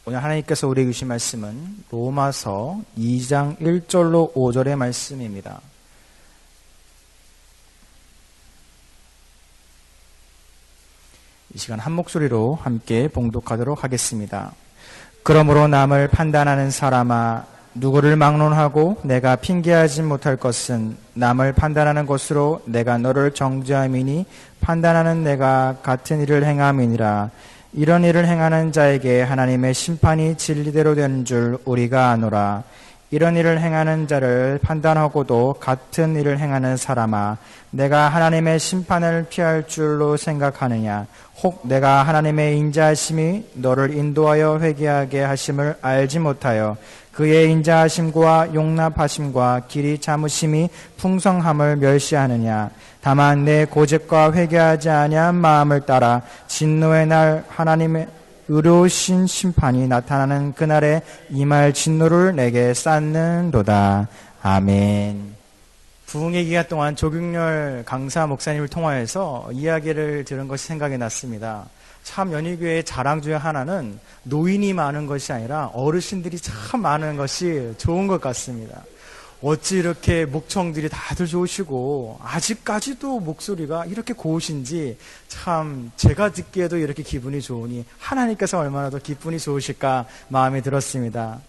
오늘 하나님께서 우리에게 주신 말씀은 로마서 2장 1절로 5절의 말씀입니다. 이 시간 한 목소리로 함께 봉독하도록 하겠습니다. 그러므로 남을 판단하는 사람아, 누구를 막론하고 내가 핑계하지 못할 것은 남을 판단하는 것으로 내가 너를 정죄함이니 판단하는 내가 같은 일을 행함이니라. 이런 일을 행하는 자에게 하나님의 심판이 진리대로 되는 줄 우리가 아노라. 이런 일을 행하는 자를 판단하고도 같은 일을 행하는 사람아, 내가 하나님의 심판을 피할 줄로 생각하느냐? 혹 내가 하나님의 인자하심이 너를 인도하여 회개하게 하심을 알지 못하여 그의 인자하심과 용납하심과 길이 참으심이 풍성함을 멸시하느냐? 다만 내 고집과 회개하지 아니한 마음을 따라 진노의 날 하나님의 의로우신 심판이 나타나는 그날에 임할 진노를 내게 쌓는도다. 아멘. 부흥의 기간 동안 조경렬 강사 목사님을 통하여서 이야기를 들은 것이 생각이 났습니다. 참 연희교회의 자랑 중에 하나는 노인이 많은 것이 아니라 어르신들이 참 많은 것이 좋은 것 같습니다. 어찌 이렇게 목청들이 다들 좋으시고 아직까지도 목소리가 이렇게 고우신지 참 제가 듣기에도 이렇게 기분이 좋으니 하나님께서 얼마나 더 기분이 좋으실까 마음이 들었습니다.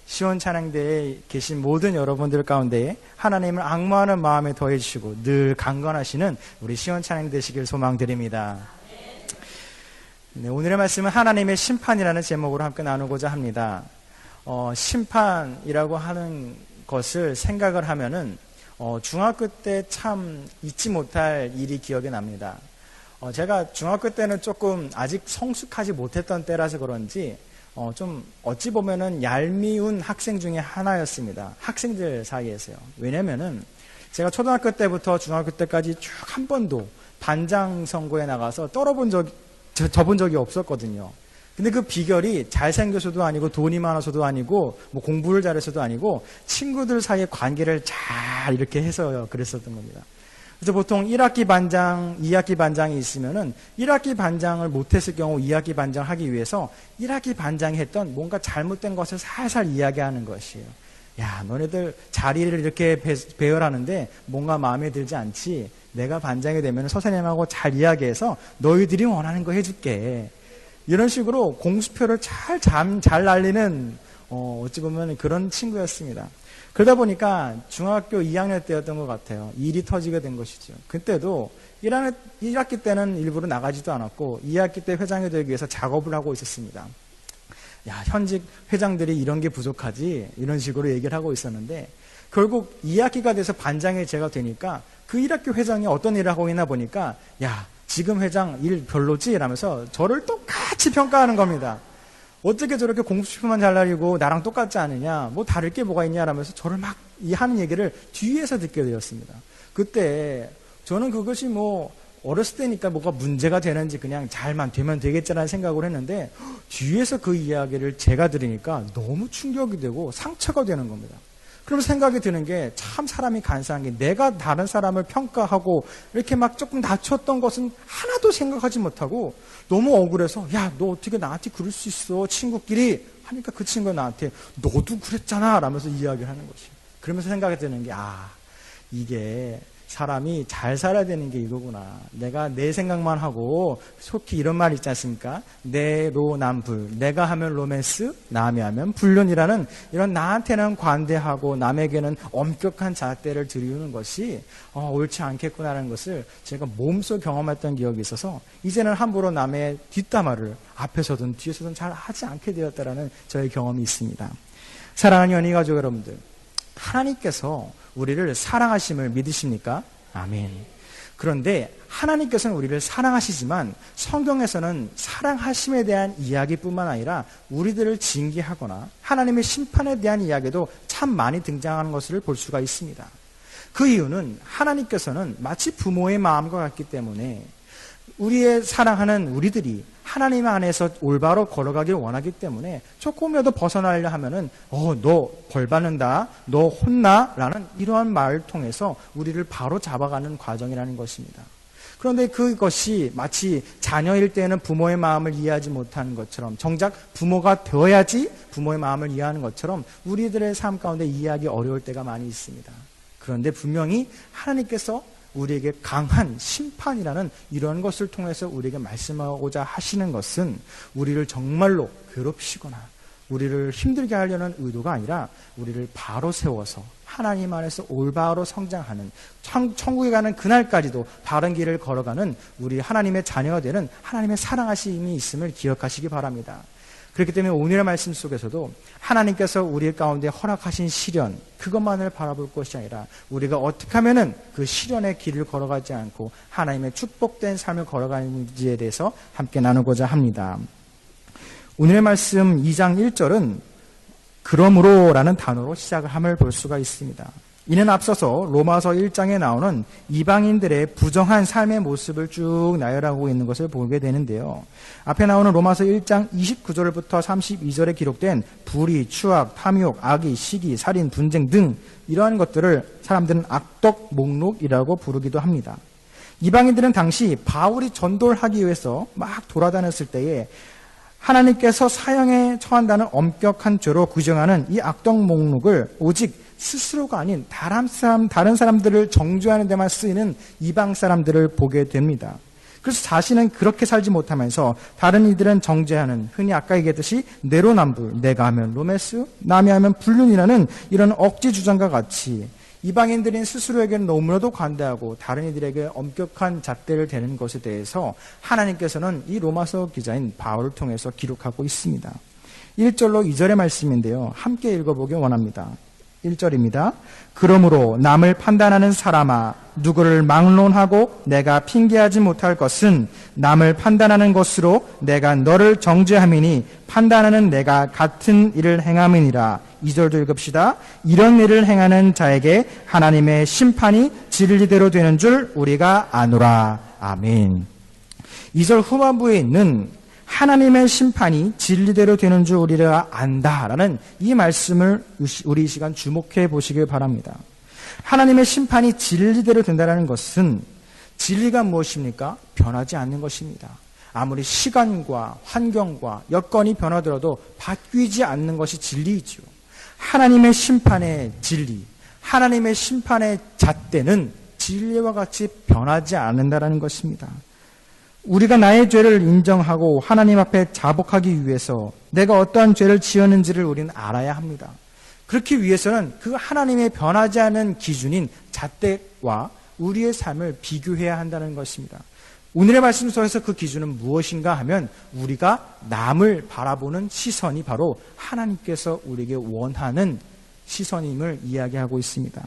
시온 찬양대에 계신 모든 여러분들 가운데 하나님을 앙모하는 마음에 더해주시고 늘 강건하시는 우리 시온 찬양 되시길 소망드립니다. 네, 오늘의 말씀은 하나님의 심판이라는 제목으로 함께 나누고자 합니다. 심판이라고 하는 것을 생각을 하면은 중학교 때 참 잊지 못할 일이 기억이 납니다. 제가 중학교 때는 조금 아직 성숙하지 못했던 때라서 그런지 좀 어찌 보면은 얄미운 학생 중에 하나였습니다. 학생들 사이에서요. 왜냐면은 제가 초등학교 때부터 중학교 때까지 쭉 한 번도 반장 선거에 나가서 져본 적이 없었거든요. 근데 그 비결이 잘생겨서도 아니고 돈이 많아서도 아니고 뭐 공부를 잘해서도 아니고 친구들 사이의 관계를 잘 이렇게 해서 그랬었던 겁니다. 그래서 보통 1학기 반장, 2학기 반장이 있으면은 1학기 반장을 못했을 경우 2학기 반장을 하기 위해서 1학기 반장이 했던 뭔가 잘못된 것을 살살 이야기하는 것이에요. 야, 너네들 자리를 이렇게 배열하는데 뭔가 마음에 들지 않지? 내가 반장이 되면 선생님하고 잘 이야기해서 너희들이 원하는 거 해줄게. 이런 식으로 공수표를 잘 날리는 어찌 보면 그런 친구였습니다. 그러다 보니까 중학교 2학년 때였던 것 같아요. 일이 터지게 된 것이죠. 그때도 1학기 때는 일부러 나가지도 않았고 2학기 때 회장이 되기 위해서 작업을 하고 있었습니다. 야, 현직 회장들이 이런 게 부족하지 이런 식으로 얘기를 하고 있었는데 결국 2학기가 돼서 반장이 제가 되니까 그 1학기 회장이 어떤 일을 하고 있나 보니까 야, 지금 회장 일 별로지? 라면서 저를 똑같이 평가하는 겁니다. 어떻게 저렇게 공수표만 잘 날리고 나랑 똑같지 않느냐? 뭐 다를 게 뭐가 있냐? 라면서 저를 막 하는 얘기를 뒤에서 듣게 되었습니다. 그때 저는 그것이 뭐 어렸을 때니까 뭐가 문제가 되는지 그냥 잘만 되면 되겠지라는 생각을 했는데 뒤에서 그 이야기를 제가 들으니까 너무 충격이 되고 상처가 되는 겁니다. 그럼 생각이 드는 게 참 사람이 간사한 게 내가 다른 사람을 평가하고 이렇게 막 조금 낮췄던 것은 하나도 생각하지 못하고 너무 억울해서 야, 너 어떻게 나한테 그럴 수 있어? 친구끼리 하니까 그 친구가 나한테 너도 그랬잖아 라면서 이야기를 하는 것이에요. 그러면서 생각이 드는 게 이게 사람이 잘 살아야 되는 게 이거구나. 내가 내 생각만 하고 속히 이런 말 있지 않습니까? 내로남불. 내가 하면 로맨스, 남이 하면 불륜이라는 이런 나한테는 관대하고 남에게는 엄격한 잣대를 들이우는 것이 옳지 않겠구나라는 것을 제가 몸소 경험했던 기억이 있어서 이제는 함부로 남의 뒷담화를 앞에서든 뒤에서든 잘 하지 않게 되었다라는 저의 경험이 있습니다. 사랑하는 연희 가족 여러분들, 하나님께서 우리를 사랑하심을 믿으십니까? 아멘. 그런데 하나님께서는 우리를 사랑하시지만 성경에서는 사랑하심에 대한 이야기뿐만 아니라 우리들을 징계하거나 하나님의 심판에 대한 이야기도 참 많이 등장하는 것을 볼 수가 있습니다. 그 이유는 하나님께서는 마치 부모의 마음과 같기 때문에 우리의 사랑하는 우리들이 하나님 안에서 올바로 걸어가길 원하기 때문에 조금이라도 벗어나려 하면은 너 벌 받는다, 너 혼나 라는 이러한 말을 통해서 우리를 바로 잡아가는 과정이라는 것입니다. 그런데 그것이 마치 자녀일 때는 부모의 마음을 이해하지 못하는 것처럼, 정작 부모가 되어야지 부모의 마음을 이해하는 것처럼 우리들의 삶 가운데 이해하기 어려울 때가 많이 있습니다. 그런데 분명히 하나님께서 우리에게 강한 심판이라는 이런 것을 통해서 우리에게 말씀하고자 하시는 것은 우리를 정말로 괴롭히시거나 우리를 힘들게 하려는 의도가 아니라 우리를 바로 세워서 하나님 안에서 올바로 성장하는, 천국에 가는 그날까지도 바른 길을 걸어가는 우리 하나님의 자녀가 되는 하나님의 사랑하심이 있음을 기억하시기 바랍니다. 그렇기 때문에 오늘의 말씀 속에서도 하나님께서 우리 가운데 허락하신 시련, 그것만을 바라볼 것이 아니라 우리가 어떻게 하면은 그 시련의 길을 걸어가지 않고 하나님의 축복된 삶을 걸어가는지에 대해서 함께 나누고자 합니다. 오늘의 말씀 2장 1절은 그러므로라는 단어로 시작을 함을 볼 수가 있습니다. 이는 앞서서 로마서 1장에 나오는 이방인들의 부정한 삶의 모습을 쭉 나열하고 있는 것을 보게 되는데요. 앞에 나오는 로마서 1장 29절부터 32절에 기록된 불의, 추악, 탐욕, 악의, 시기, 살인, 분쟁 등 이러한 것들을 사람들은 악독 목록이라고 부르기도 합니다. 이방인들은 당시 바울이 전도를 하기 위해서 막 돌아다녔을 때에 하나님께서 사형에 처한다는 엄격한 죄로 규정하는 이 악독 목록을 오직 스스로가 아닌 다른 사람들을 정죄하는 데만 쓰이는 이방 사람들을 보게 됩니다. 그래서 자신은 그렇게 살지 못하면서 다른 이들은 정죄하는, 흔히 아까 얘기했듯이 내로남불, 내가 하면 로메스, 남이 하면 불륜이라는 이런 억지 주장과 같이 이방인들인 스스로에게는 너무나도 관대하고 다른 이들에게 엄격한 잣대를 대는 것에 대해서 하나님께서는 이 로마서 기자인 바울을 통해서 기록하고 있습니다. 1절로 2절의 말씀인데요. 함께 읽어보기 원합니다. 1절입니다. 그러므로 남을 판단하는 사람아, 누구를 막론하고 내가 핑계하지 못할 것은 남을 판단하는 것으로 내가 너를 정죄함이니 판단하는 내가 같은 일을 행함이니라. 2절도 읽읍시다. 이런 일을 행하는 자에게 하나님의 심판이 진리대로 되는 줄 우리가 아노라. 아멘. 2절 후반부에 있는 하나님의 심판이 진리대로 되는 줄 우리가 안다라는 이 말씀을 우리 이 시간 주목해 보시길 바랍니다. 하나님의 심판이 진리대로 된다는 것은 진리가 무엇입니까? 변하지 않는 것입니다. 아무리 시간과 환경과 여건이 변하더라도 바뀌지 않는 것이 진리이죠. 하나님의 심판의 진리, 하나님의 심판의 잣대는 진리와 같이 변하지 않는다는 것입니다. 우리가 나의 죄를 인정하고 하나님 앞에 자복하기 위해서 내가 어떠한 죄를 지었는지를 우리는 알아야 합니다. 그렇기 위해서는 그 하나님의 변하지 않은 기준인 잣대와 우리의 삶을 비교해야 한다는 것입니다. 오늘의 말씀 속에서 그 기준은 무엇인가 하면 우리가 남을 바라보는 시선이 바로 하나님께서 우리에게 원하는 시선임을 이야기하고 있습니다.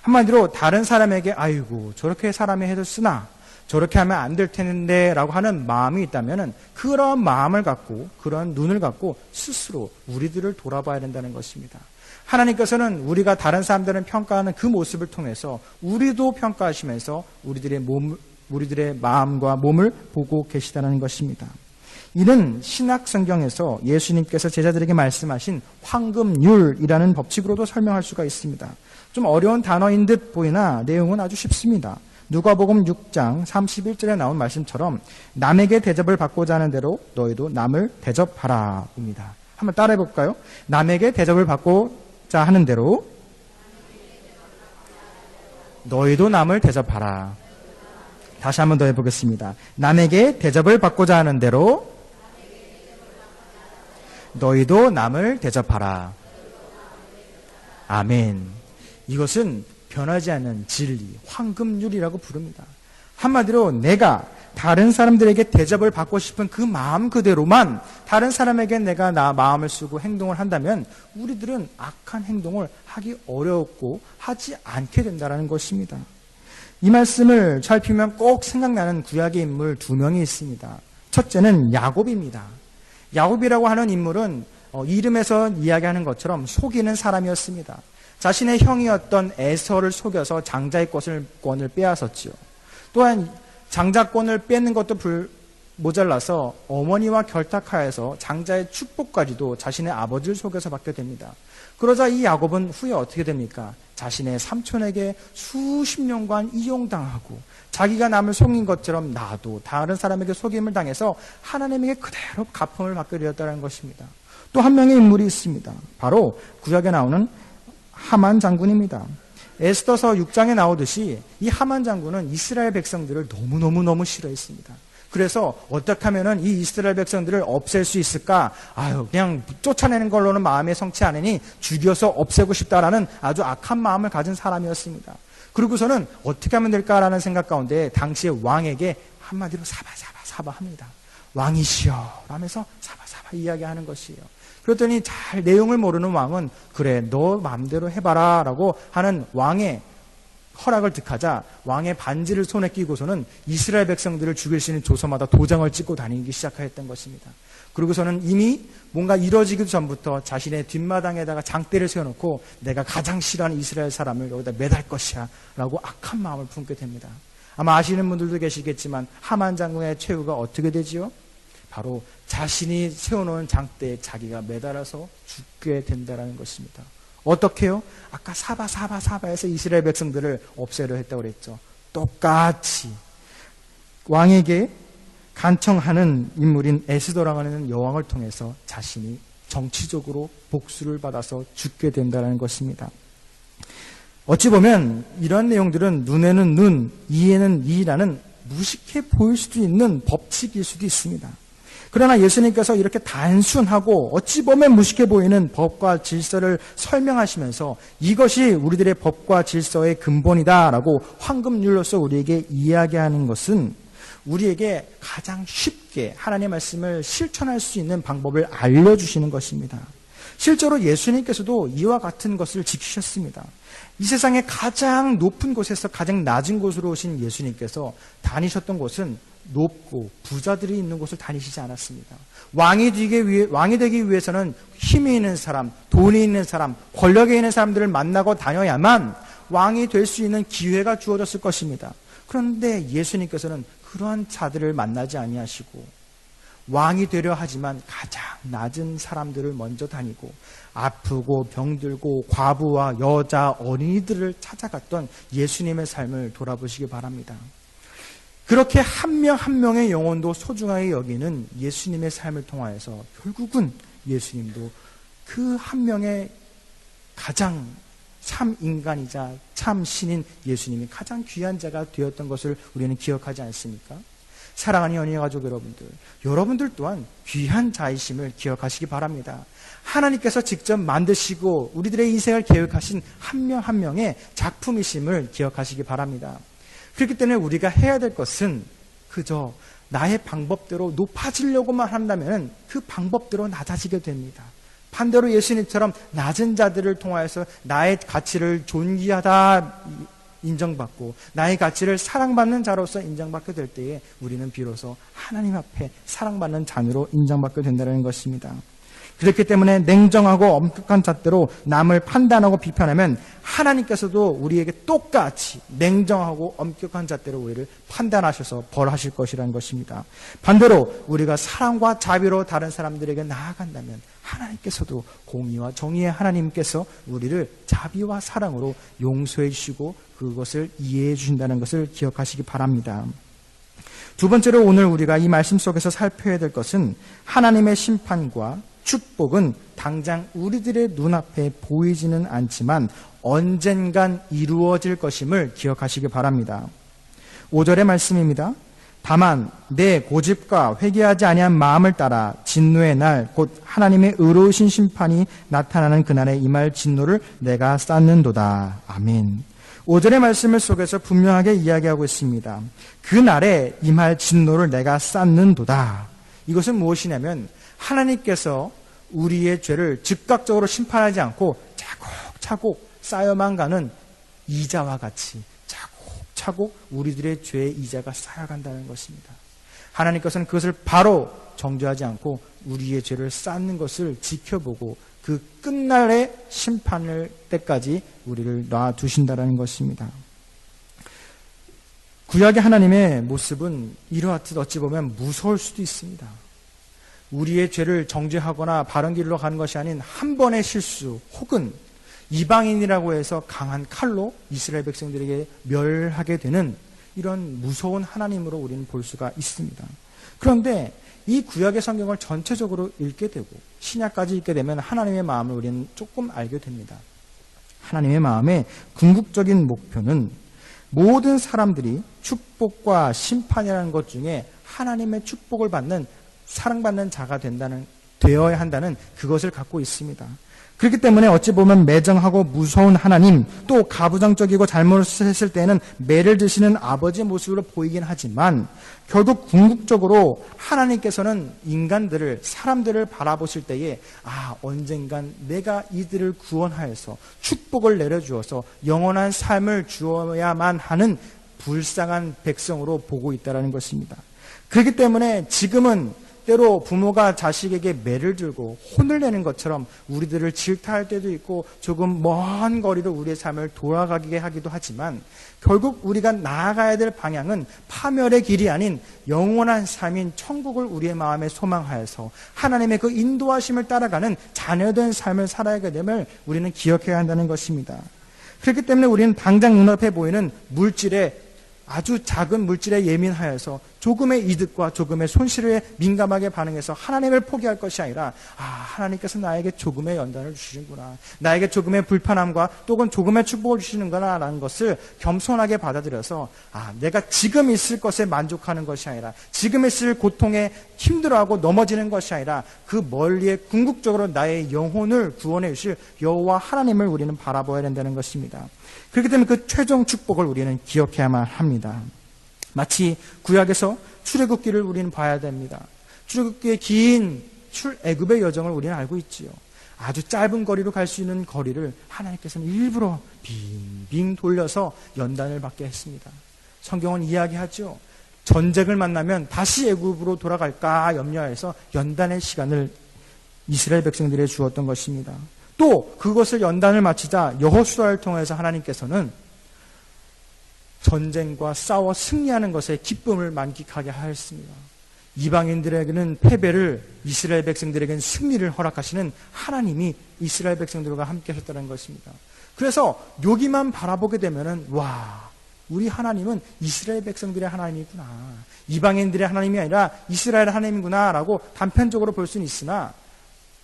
한마디로 다른 사람에게 아이고 저렇게 사람이 해도 쓰나 저렇게 하면 안 될 텐데 라고 하는 마음이 있다면 그런 마음을 갖고 그런 눈을 갖고 스스로 우리들을 돌아봐야 된다는 것입니다. 하나님께서는 우리가 다른 사람들을 평가하는 그 모습을 통해서 우리도 평가하시면서 우리들의 마음과 몸을 보고 계시다는 것입니다. 이는 신약 성경에서 예수님께서 제자들에게 말씀하신 황금률이라는 법칙으로도 설명할 수가 있습니다. 좀 어려운 단어인 듯 보이나 내용은 아주 쉽습니다. 누가복음 6장 31절에 나온 말씀처럼 남에게 대접을 받고자 하는 대로 너희도 남을 대접하라 입니다. 한번 따라해 볼까요? 남에게 대접을 받고자 하는 대로 너희도 남을 대접하라. 다시 한번 더 해보겠습니다. 남에게 대접을 받고자 하는 대로 너희도 남을 대접하라. 아멘. 이것은 변하지 않는 진리, 황금률이라고 부릅니다. 한마디로 내가 다른 사람들에게 대접을 받고 싶은 그 마음 그대로만 다른 사람에게 내가 나 마음을 쓰고 행동을 한다면 우리들은 악한 행동을 하기 어렵고 하지 않게 된다는 것입니다. 이 말씀을 살피면 꼭 생각나는 구약의 인물 두 명이 있습니다. 첫째는 야곱입니다. 야곱이라고 하는 인물은 이름에서 이야기하는 것처럼 속이는 사람이었습니다. 자신의 형이었던 에서를 속여서 장자의 권을 빼앗았지요. 또한 장자권을 뺏는 것도 모자라서 어머니와 결탁하여서 장자의 축복까지도 자신의 아버지를 속여서 받게 됩니다. 그러자 이 야곱은 후에 어떻게 됩니까? 자신의 삼촌에게 수십 년간 이용당하고 자기가 남을 속인 것처럼 나도 다른 사람에게 속임을 당해서 하나님에게 그대로 갚음을 받게 되었다는 것입니다. 또 한 명의 인물이 있습니다. 바로 구약에 나오는 하만 장군입니다. 에스더서 6장에 나오듯이 이 하만 장군은 이스라엘 백성들을 너무너무 싫어했습니다. 그래서 어떻게 하면은 이 이스라엘 백성들을 없앨 수 있을까? 그냥 쫓아내는 걸로는 마음에 성치 않으니 죽여서 없애고 싶다라는 아주 악한 마음을 가진 사람이었습니다. 그리고서는 어떻게 하면 될까라는 생각 가운데 당시의 왕에게 한마디로 사바 합니다. 왕이시여 라면서 사바 이야기하는 것이에요. 그랬더니 잘 내용을 모르는 왕은 그래 너 마음대로 해봐라 라고 하는 왕의 허락을 득하자 왕의 반지를 손에 끼고서는 이스라엘 백성들을 죽일 수 있는 조서마다 도장을 찍고 다니기 시작했던 것입니다. 그리고서는 이미 뭔가 이루어지기도 전부터 자신의 뒷마당에다가 장대를 세워놓고 내가 가장 싫어하는 이스라엘 사람을 여기다 매달 것이야 라고 악한 마음을 품게 됩니다. 아마 아시는 분들도 계시겠지만 하만 장군의 최후가 어떻게 되지요? 바로 자신이 세워놓은 장대에 자기가 매달아서 죽게 된다는 것입니다. 어떻게요? 아까 사바에서 이스라엘 백성들을 없애려 했다고 그랬죠. 똑같이 왕에게 간청하는 인물인 에스더라고 하는 여왕을 통해서 자신이 정치적으로 복수를 받아서 죽게 된다는 것입니다. 어찌 보면 이러한 내용들은 눈에는 눈, 이에는 이라는 무식해 보일 수도 있는 법칙일 수도 있습니다. 그러나 예수님께서 이렇게 단순하고 어찌 보면 무식해 보이는 법과 질서를 설명하시면서 이것이 우리들의 법과 질서의 근본이다라고 황금률로서 우리에게 이야기하는 것은 우리에게 가장 쉽게 하나님의 말씀을 실천할 수 있는 방법을 알려주시는 것입니다. 실제로 예수님께서도 이와 같은 것을 지키셨습니다. 이 세상의 가장 높은 곳에서 가장 낮은 곳으로 오신 예수님께서 다니셨던 곳은 높고 부자들이 있는 곳을 다니시지 않았습니다. 왕이 되기 위해서는 힘이 있는 사람, 돈이 있는 사람, 권력에 있는 사람들을 만나고 다녀야만 왕이 될 수 있는 기회가 주어졌을 것입니다. 그런데 예수님께서는 그러한 자들을 만나지 아니하시고 왕이 되려 하지만 가장 낮은 사람들을 먼저 다니고 아프고 병들고 과부와 여자, 어린이들을 찾아갔던 예수님의 삶을 돌아보시기 바랍니다. 그렇게 한 명 한 명의 영혼도 소중하게 여기는 예수님의 삶을 통하여서 결국은 예수님도 그 한 명의 가장 참 인간이자 참 신인 예수님이 가장 귀한 자가 되었던 것을 우리는 기억하지 않습니까? 사랑하는 연예 가족 여러분들 또한 귀한 자이심을 기억하시기 바랍니다. 하나님께서 직접 만드시고 우리들의 인생을 계획하신 한 명 한 명의 작품이심을 기억하시기 바랍니다. 그렇기 때문에 우리가 해야 될 것은 그저 나의 방법대로 높아지려고만 한다면 그 방법대로 낮아지게 됩니다. 반대로 예수님처럼 낮은 자들을 통하여서 나의 가치를 존귀하다 인정받고 나의 가치를 사랑받는 자로서 인정받게 될 때에 우리는 비로소 하나님 앞에 사랑받는 자녀로 인정받게 된다는 것입니다. 그렇기 때문에 냉정하고 엄격한 잣대로 남을 판단하고 비판하면 하나님께서도 우리에게 똑같이 냉정하고 엄격한 잣대로 우리를 판단하셔서 벌하실 것이라는 것입니다. 반대로 우리가 사랑과 자비로 다른 사람들에게 나아간다면 하나님께서도 공의와 정의의 하나님께서 우리를 자비와 사랑으로 용서해 주시고 그것을 이해해 주신다는 것을 기억하시기 바랍니다. 두 번째로 오늘 우리가 이 말씀 속에서 살펴야 될 것은 하나님의 심판과 축복은 당장 우리들의 눈앞에 보이지는 않지만 언젠간 이루어질 것임을 기억하시기 바랍니다. 5절의 말씀입니다. 다만 내 고집과 회개하지 아니한 마음을 따라 진노의 날 곧 하나님의 의로우신 심판이 나타나는 그날에 임할 진노를 내가 쌓는도다. 아멘. 5절의 말씀을 속에서 분명하게 이야기하고 있습니다. 그날에 임할 진노를 내가 쌓는도다. 이것은 무엇이냐면 하나님께서 우리의 죄를 즉각적으로 심판하지 않고 차곡차곡 쌓여만 가는 이자와 같이 차곡차곡 우리들의 죄의 이자가 쌓여간다는 것입니다. 하나님께서는 그것을 바로 정죄하지 않고 우리의 죄를 쌓는 것을 지켜보고 그 끝날의 심판을 때까지 우리를 놔두신다는 것입니다. 구약의 하나님의 모습은 이러하듯 어찌 보면 무서울 수도 있습니다. 우리의 죄를 정죄하거나 바른 길로 가는 것이 아닌 한 번의 실수 혹은 이방인이라고 해서 강한 칼로 이스라엘 백성들에게 멸하게 되는 이런 무서운 하나님으로 우리는 볼 수가 있습니다. 그런데 이 구약의 성경을 전체적으로 읽게 되고 신약까지 읽게 되면 하나님의 마음을 우리는 조금 알게 됩니다. 하나님의 마음의 궁극적인 목표는 모든 사람들이 축복과 심판이라는 것 중에 하나님의 축복을 받는 사랑받는 자가 되어야 한다는 그것을 갖고 있습니다. 그렇기 때문에 어찌 보면 매정하고 무서운 하나님, 또 가부장적이고 잘못했을 때는 매를 드시는 아버지의 모습으로 보이긴 하지만 결국 궁극적으로 하나님께서는 인간들을, 사람들을 바라보실 때에 언젠간 내가 이들을 구원하여서 축복을 내려주어서 영원한 삶을 주어야만 하는 불쌍한 백성으로 보고 있다는 것입니다. 그렇기 때문에 지금은 때로 부모가 자식에게 매를 들고 혼을 내는 것처럼 우리들을 질타할 때도 있고 조금 먼 거리로 우리의 삶을 돌아가게 하기도 하지만 결국 우리가 나아가야 될 방향은 파멸의 길이 아닌 영원한 삶인 천국을 우리의 마음에 소망하여서 하나님의 그 인도하심을 따라가는 자녀된 삶을 살아가게 됨을 우리는 기억해야 한다는 것입니다. 그렇기 때문에 우리는 당장 눈앞에 보이는 물질에 아주 작은 물질에 예민하여서 조금의 이득과 조금의 손실에 민감하게 반응해서 하나님을 포기할 것이 아니라 하나님께서 나에게 조금의 연단을 주시는구나, 나에게 조금의 불편함과 또는 조금의 축복을 주시는구나 라는 것을 겸손하게 받아들여서 내가 지금 있을 것에 만족하는 것이 아니라 지금 있을 고통에 힘들어하고 넘어지는 것이 아니라 그 멀리에 궁극적으로 나의 영혼을 구원해 주실 여호와 하나님을 우리는 바라봐야 된다는 것입니다. 그렇기 때문에 그 최종 축복을 우리는 기억해야만 합니다. 마치 구약에서 출애굽기를 우리는 봐야 됩니다. 출애굽기의 긴 출애굽의 여정을 우리는 알고 있지요. 아주 짧은 거리로 갈 수 있는 거리를 하나님께서는 일부러 빙빙 돌려서 연단을 받게 했습니다. 성경은 이야기하죠. 전쟁을 만나면 다시 애굽으로 돌아갈까 염려해서 연단의 시간을 이스라엘 백성들에게 주었던 것입니다. 또 그것을 연단을 마치자 여호수아를 통해서 하나님께서는 전쟁과 싸워 승리하는 것에 기쁨을 만끽하게 하였습니다. 이방인들에게는 패배를, 이스라엘 백성들에게는 승리를 허락하시는 하나님이 이스라엘 백성들과 함께 하셨다는 것입니다. 그래서 여기만 바라보게 되면은 우리 하나님은 이스라엘 백성들의 하나님이구나, 이방인들의 하나님이 아니라 이스라엘 하나님이구나 라고 단편적으로 볼 수는 있으나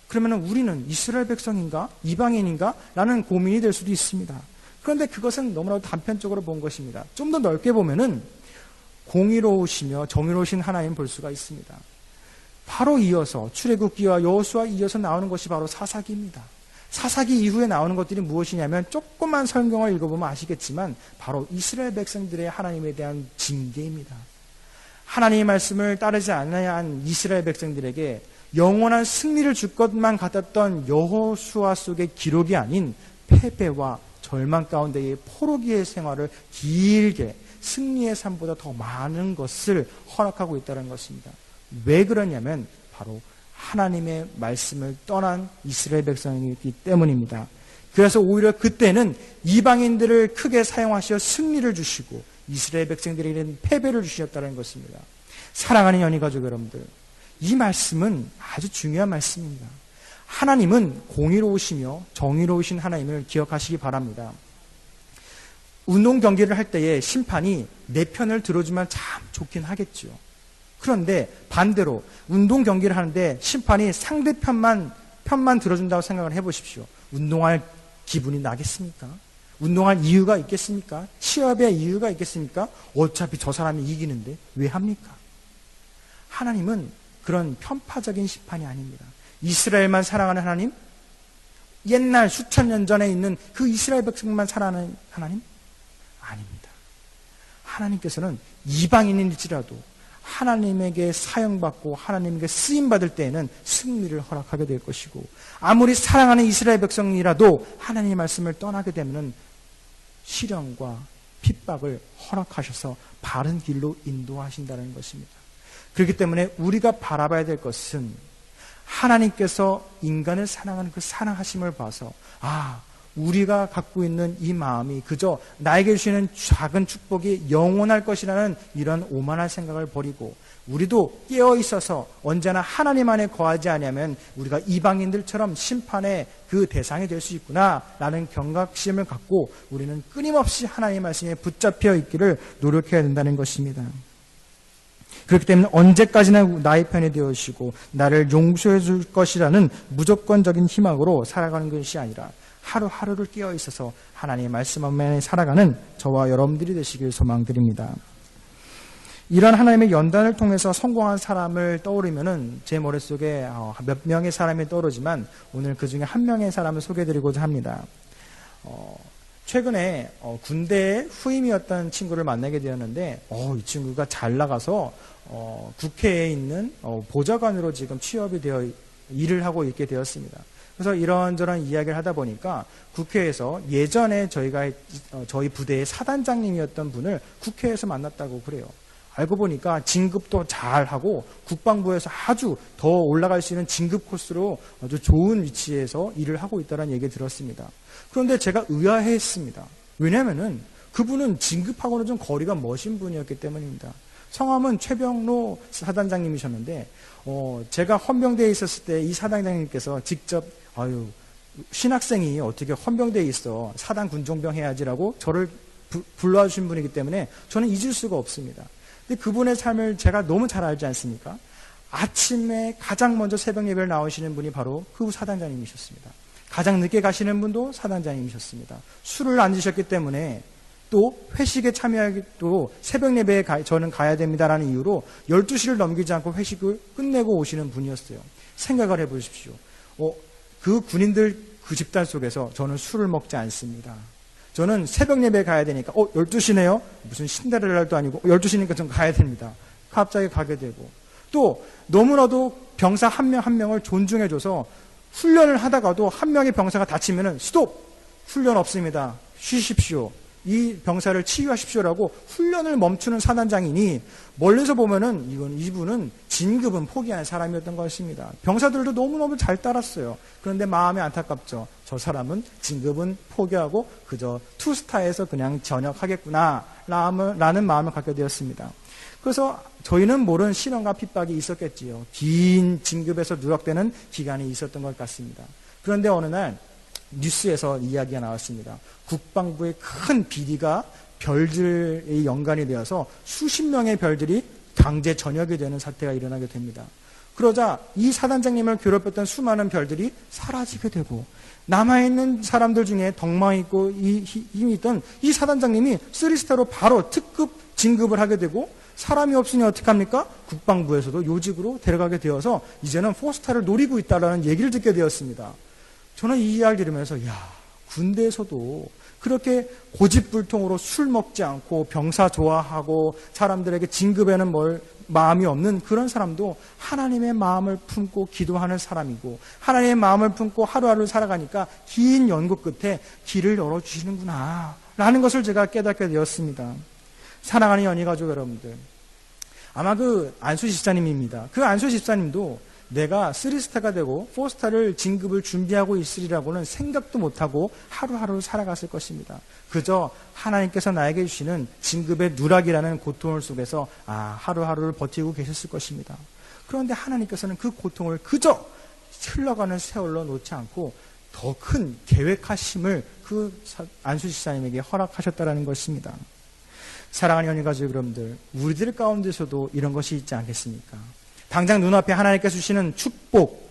그러면 우리는 이스라엘 백성인가? 이방인인가? 라는 고민이 될 수도 있습니다. 그런데 그것은 너무나도 단편적으로 본 것입니다. 좀 더 넓게 보면은 공의로우시며 정의로우신 하나님 볼 수가 있습니다. 바로 이어서 출애굽기와 여호수아 이어서 나오는 것이 바로 사사기입니다. 사사기 이후에 나오는 것들이 무엇이냐면 조그만 성경을 읽어보면 아시겠지만 바로 이스라엘 백성들의 하나님에 대한 징계입니다. 하나님의 말씀을 따르지 않는 이스라엘 백성들에게 영원한 승리를 줄 것만 같았던 여호수아 속의 기록이 아닌 패배와 절망 가운데의 포로기의 생활을 길게 승리의 삶보다 더 많은 것을 허락하고 있다는 것입니다. 왜 그러냐면 바로 하나님의 말씀을 떠난 이스라엘 백성이기 때문입니다. 그래서 오히려 그때는 이방인들을 크게 사용하셔 승리를 주시고 이스라엘 백성들에게는 패배를 주셨다는 것입니다. 사랑하는 연희가족 여러분들, 이 말씀은 아주 중요한 말씀입니다. 하나님은 공의로우시며 정의로우신 하나님을 기억하시기 바랍니다. 운동 경기를 할 때에 심판이 내 편을 들어주면 참 좋긴 하겠죠. 그런데 반대로 운동 경기를 하는데 심판이 상대편만 들어준다고 생각을 해보십시오. 운동할 기분이 나겠습니까? 운동할 이유가 있겠습니까? 시합에 이유가 있겠습니까? 어차피 저 사람이 이기는데 왜 합니까? 하나님은 그런 편파적인 심판이 아닙니다. 이스라엘만 사랑하는 하나님? 옛날 수천 년 전에 있는 그 이스라엘 백성만 사랑하는 하나님? 아닙니다. 하나님께서는 이방인일지라도 하나님에게 사용받고 하나님에게 쓰임받을 때에는 승리를 허락하게 될 것이고, 아무리 사랑하는 이스라엘 백성이라도 하나님의 말씀을 떠나게 되면 시련과 핍박을 허락하셔서 바른 길로 인도하신다는 것입니다. 그렇기 때문에 우리가 바라봐야 될 것은 하나님께서 인간을 사랑하는 그 사랑하심을 봐서 우리가 갖고 있는 이 마음이 그저 나에게 주시는 작은 축복이 영원할 것이라는 이런 오만한 생각을 버리고 우리도 깨어 있어서 언제나 하나님 안에 거하지 않으면 우리가 이방인들처럼 심판의 그 대상이 될 수 있구나라는 경각심을 갖고 우리는 끊임없이 하나님의 말씀에 붙잡혀 있기를 노력해야 된다는 것입니다. 그렇기 때문에 언제까지나 나의 편이 되어주시고 나를 용서해 줄 것이라는 무조건적인 희망으로 살아가는 것이 아니라 하루하루를 깨어 있어서 하나님의 말씀 안에 살아가는 저와 여러분들이 되시길 소망드립니다. 이런 하나님의 연단을 통해서 성공한 사람을 떠오르면은 제 머릿속에 몇 명의 사람이 떠오르지만 오늘 그 중에 한 명의 사람을 소개해드리고자 합니다. 최근에 군대의 후임이었던 친구를 만나게 되었는데 이 친구가 잘 나가서 국회에 있는 보좌관으로 지금 취업이 되어 일을 하고 있게 되었습니다. 그래서 이런저런 이야기를 하다 보니까 국회에서 예전에 저희 부대의 사단장님이었던 분을 국회에서 만났다고 그래요. 알고 보니까 진급도 잘하고 국방부에서 아주 더 올라갈 수 있는 진급 코스로 아주 좋은 위치에서 일을 하고 있다는 얘기 들었습니다. 그런데 제가 의아해했습니다. 왜냐하면은 그분은 진급하고는 좀 거리가 먼 분이었기 때문입니다. 성함은 최병로 사단장님이셨는데 제가 헌병대에 있었을 때 이 사단장님께서 직접 신학생이 어떻게 헌병대에 있어 사단 군종병 해야지라고 저를 불러주신 분이기 때문에 저는 잊을 수가 없습니다. 근데 그분의 삶을 제가 너무 잘 알지 않습니까? 아침에 가장 먼저 새벽 예배를 나오시는 분이 바로 그 사단장님이셨습니다. 가장 늦게 가시는 분도 사단장님이셨습니다. 술을 안 드셨기 때문에 또 회식에 참여하기도 새벽 예배에 저는 가야 됩니다라는 이유로 12시를 넘기지 않고 회식을 끝내고 오시는 분이었어요. 생각을 해보십시오. 그 군인들 그 집단 속에서 저는 술을 먹지 않습니다. 저는 새벽 예배에 가야 되니까 12시네요? 무슨 신데렐라도 아니고 12시니까 좀 가야 됩니다. 갑자기 가게 되고 또 너무나도 병사 한 명 한 명을 존중해줘서 훈련을 하다가도 한 명의 병사가 다치면은 스톱! 훈련 없습니다. 쉬십시오. 이 병사를 치유하십시오라고 훈련을 멈추는 사단장이니 멀리서 보면은 이분은 진급은 포기한 사람이었던 것입니다. 병사들도 너무너무 잘 따랐어요. 그런데 마음이 안타깝죠. 저 사람은 진급은 포기하고 그저 투스타에서 그냥 전역하겠구나 라는 마음을 갖게 되었습니다. 그래서 저희는 모르는 시련과 핍박이 있었겠지요. 긴 진급에서 누락되는 기간이 있었던 것 같습니다. 그런데 어느 날 뉴스에서 이야기가 나왔습니다. 국방부의 큰 비리가 별들의 연관이 되어서 수십 명의 별들이 강제 전역이 되는 사태가 일어나게 됩니다. 그러자 이 사단장님을 괴롭혔던 수많은 별들이 사라지게 되고 남아있는 사람들 중에 덕망 있고 힘이 있던 이 사단장님이 3스타로 바로 특급 진급을 하게 되고 사람이 없으니 어떡합니까? 국방부에서도 요직으로 데려가게 되어서 이제는 4스타를 노리고 있다는 얘기를 듣게 되었습니다. 저는 이 이야기를 들으면서 군대에서도 그렇게 고집불통으로 술 먹지 않고 병사 좋아하고 사람들에게 진급에는 마음이 없는 그런 사람도 하나님의 마음을 품고 기도하는 사람이고 하나님의 마음을 품고 하루하루 살아가니까 긴 연구 끝에 길을 열어주시는구나 라는 것을 제가 깨닫게 되었습니다. 사랑하는 연희가족 여러분들, 아마 그 안수 집사님입니다. 그 안수 집사님도 내가 3스타가 되고 4스타를 진급을 준비하고 있으리라고는 생각도 못하고 하루하루 살아갔을 것입니다. 그저 하나님께서 나에게 주시는 진급의 누락이라는 고통을 속에서 하루하루를 버티고 계셨을 것입니다. 그런데 하나님께서는 그 고통을 그저 흘러가는 세월로 놓지 않고 더 큰 계획하심을 그 안수 집사님에게 허락하셨다는 것입니다. 사랑하는 연희가족 여러분들, 우리들 가운데서도 이런 것이 있지 않겠습니까? 당장 눈앞에 하나님께서 주시는 축복,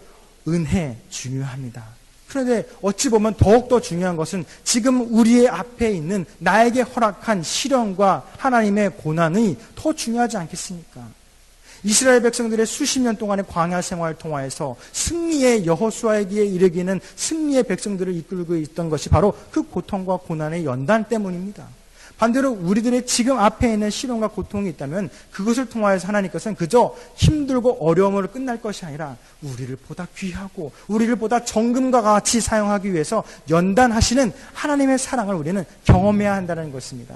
은혜 중요합니다. 그런데 어찌 보면 더욱더 중요한 것은 지금 우리의 앞에 있는 나에게 허락한 시련과 하나님의 고난이 더 중요하지 않겠습니까? 이스라엘 백성들의 수십 년 동안의 광야 생활을 통하여서 승리의 여호수아에게 이르기는 승리의 백성들을 이끌고 있던 것이 바로 그 고통과 고난의 연단 때문입니다. 반대로 우리들의 지금 앞에 있는 시련과 고통이 있다면 그것을 통하여서 하나님께서는 그저 힘들고 어려움으로 끝날 것이 아니라 우리를 보다 귀하고 우리를 보다 정금과 같이 사용하기 위해서 연단하시는 하나님의 사랑을 우리는 경험해야 한다는 것입니다.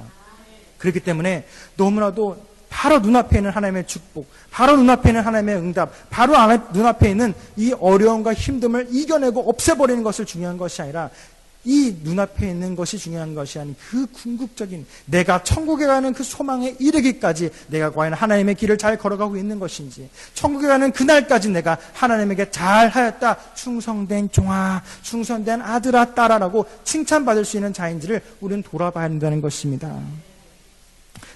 그렇기 때문에 너무나도 바로 눈앞에 있는 하나님의 축복, 바로 눈앞에 있는 하나님의 응답, 바로 눈앞에 있는 이 어려움과 힘듦을 이겨내고 없애버리는 것을 중요한 것이 아니라 이 눈앞에 있는 것이 중요한 것이 아닌 그 궁극적인 내가 천국에 가는 그 소망에 이르기까지 내가 과연 하나님의 길을 잘 걸어가고 있는 것인지, 천국에 가는 그날까지 내가 하나님에게 잘하였다, 충성된 종아, 충성된 아들아 딸아라고 칭찬받을 수 있는 자인지를 우리는 돌아봐야 한다는 것입니다.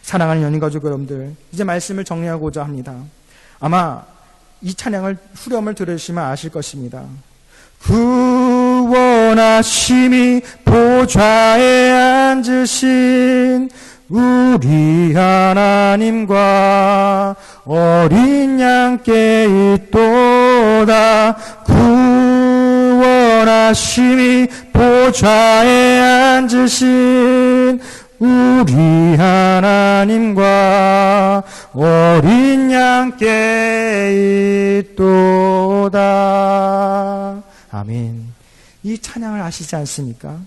사랑하는 연인가족 여러분들, 이제 말씀을 정리하고자 합니다. 아마 이 찬양을 후렴을 들으시면 아실 것입니다. 구원하심이 보좌에 앉으신 우리 하나님과 어린 양께 있도다. 구원하심이 보좌에 앉으신 우리 하나님과 어린 양께 있도다. 아멘. 이 찬양을 아시지 않습니까?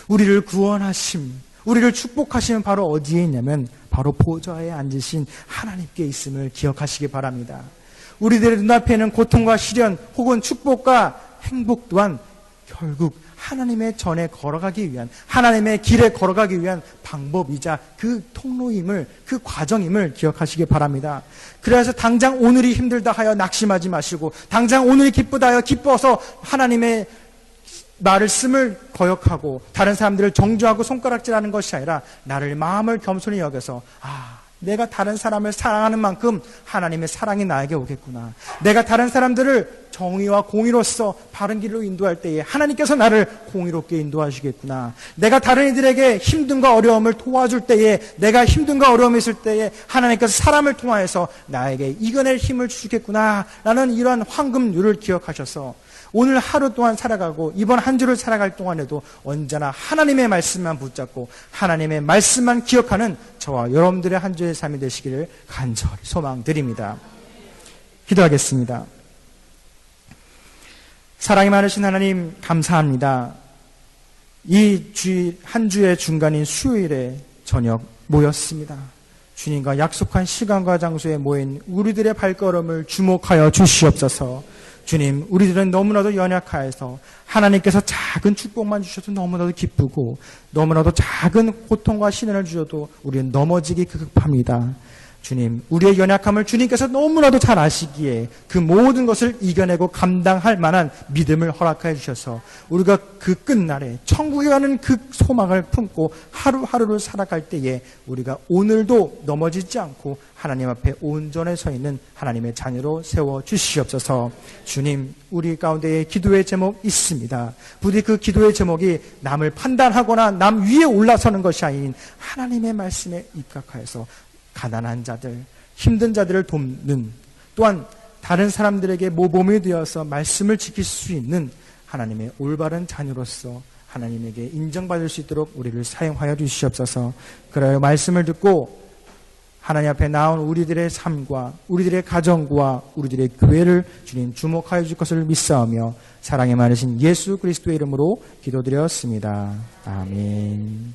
우리를 구원하심, 우리를 축복하시면 바로 어디에 있냐면 바로 보좌에 앉으신 하나님께 있음을 기억하시기 바랍니다. 우리들의 눈앞에는 고통과 시련 혹은 축복과 행복 또한 결국 하나님의 전에 걸어가기 위한, 하나님의 길에 걸어가기 위한 방법이자 그 통로임을, 그 과정임을 기억하시기 바랍니다. 그래서 당장 오늘이 힘들다 하여 낙심하지 마시고, 당장 오늘이 기쁘다 하여 기뻐서 하나님의 말씀을 거역하고 다른 사람들을 정죄하고 손가락질하는 것이 아니라 나를 마음을 겸손히 여겨서 내가 다른 사람을 사랑하는 만큼 하나님의 사랑이 나에게 오겠구나. 내가 다른 사람들을 정의와 공의로서 바른 길로 인도할 때에 하나님께서 나를 공의롭게 인도하시겠구나. 내가 다른 이들에게 힘듦과 어려움을 도와줄 때에, 내가 힘듦과 어려움이 있을 때에 하나님께서 사람을 통하여서 나에게 이겨낼 힘을 주시겠구나 라는 이러한 황금률을 기억하셔서 오늘 하루 동안 살아가고 이번 한 주를 살아갈 동안에도 언제나 하나님의 말씀만 붙잡고 하나님의 말씀만 기억하는 저와 여러분들의 한 주의 삶이 되시기를 간절히 소망드립니다. 기도하겠습니다. 사랑이 많으신 하나님 감사합니다. 이 한 주의 중간인 수요일에 저녁 모였습니다. 주님과 약속한 시간과 장소에 모인 우리들의 발걸음을 주목하여 주시옵소서. 주님, 우리들은 너무나도 연약하여서 하나님께서 작은 축복만 주셔도 너무나도 기쁘고 너무나도 작은 고통과 시련을 주셔도 우리는 넘어지기 급합니다. 주님, 우리의 연약함을 주님께서 너무나도 잘 아시기에 그 모든 것을 이겨내고 감당할 만한 믿음을 허락해 주셔서 우리가 그 끝날에 천국에 가는 그 소망을 품고 하루하루를 살아갈 때에 우리가 오늘도 넘어지지 않고 하나님 앞에 온전히 서 있는 하나님의 자녀로 세워주시옵소서. 주님, 우리 가운데에 기도의 제목 있습니다. 부디 그 기도의 제목이 남을 판단하거나 남 위에 올라서는 것이 아닌 하나님의 말씀에 입각하여서 가난한 자들, 힘든 자들을 돕는, 또한 다른 사람들에게 모범이 되어서 말씀을 지킬 수 있는 하나님의 올바른 자녀로서 하나님에게 인정받을 수 있도록 우리를 사용하여 주시옵소서. 그래야 말씀을 듣고 하나님 앞에 나온 우리들의 삶과 우리들의 가정과 우리들의 교회를 주님 주목하여 줄 것을 믿사오며 사랑이 많으신 예수 그리스도의 이름으로 기도드렸습니다. 아멘.